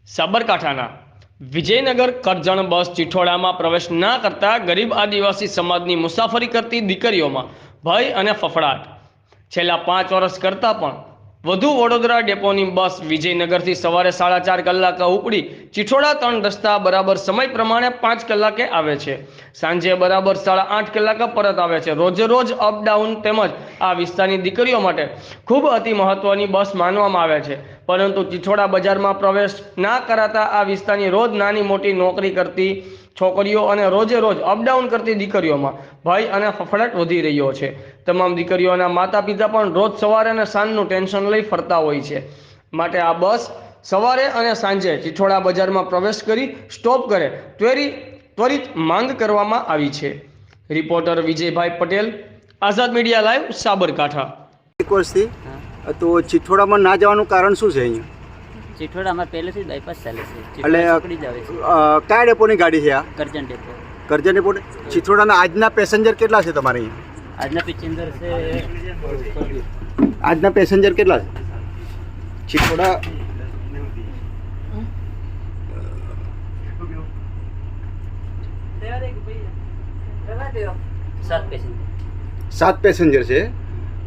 સાબરકાંઠાના વિજયનગર કરજણ બસ ચિઠોડામાં પ્રવેશ ના કરતા ગરીબ આદિવાસી સમાજની મુસાફરી કરતી દીકરીઓમાં ભય અને ફફડાટ. છેલ્લા 5 વર્ષ કરતાં પણ વધુ વડોદરા ડેપોની બસ વિજયનગરથી સવારે 4:30 કલાકે ઉપડી ચિઠોડા 3 રસ્તા બરાબર સમય પ્રમાણે 5 કલાકે આવે છે. સાંજે બરાબર 8:30 કલાકે પરત આવે છે. રોજે રોજ અપડાઉન તેમજ આ વિસ્તારની દીકરીઓ માટે ખૂબ અતિ મહત્વની બસ માનવામાં આવે છે. પરંતુ ચિઠોડા બજારમાં પ્રવેશ ના કરાતા આ વિસ્તારની રોજ નાની મોટી નોકરી કરતી છોકરીઓ અને રોજે રોજ અપડાઉન કરતી દીકરીઓમાં ભય અને ફફડાટ વધી રહ્યો છે. તમામ દીકરીઓના માતા પિતા પણ રોજ સવારે અને સાંજનું ટેન્શન લઈ ફરતા હોય છે. માટે આ બસ સવારે અને સાંજે ચિઠોડા બજારમાં પ્રવેશ કરી સ્ટોપ કરે ત્વરિત માંગ કરવામાં આવી છે. રિપોર્ટર વિજયભાઈ પટેલ, આઝાદ મીડિયા લાઈવ, સાબરકાંઠા. એક વર્ષથી તો ચિઠોડામાં ના જવાનું કારણ શું છે અહીંયા? ચિઠોડામાં પહેલેથી બાયપાસ ચાલે છે. એટલે પકડી જ આવે છે. કયા ડેપોની ગાડી છે આ? કરજણ ડેપો. કરજણ ડેપો. ચિઠોડાના આજના પેસેન્જર કેટલા છે તમારે અહીંયા? આજના પેસેન્જર છે. આજના પેસેન્જર કેટલા છે ચિઠોડા? સાત પેસેન્જર છે.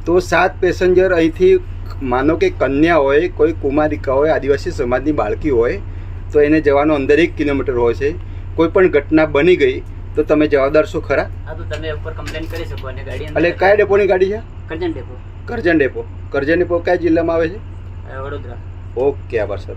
તો 7 પેસેન્જર અહીંથી માનો કે કન્યા હોય, કોઈ કુમારિકા હોય, આદિવાસી સમાજની બાળકી હોય તો એને જવાનો અંદર 1 કિલોમીટર હોય છે. કોઈ પણ ઘટના બની ગઈ તો તમે જવાબદાર છો ખરા? હા, તો તમે ઉપર કમ્પ્લેન કરી શકો. અને ગાડી એટલે કયા ડેપોની ગાડી છે? Karjan depot. Karjan depot. Karjan depot કયા જિલ્લામાં આવે છે? વડોદરા. ઓકે, આભાર સર.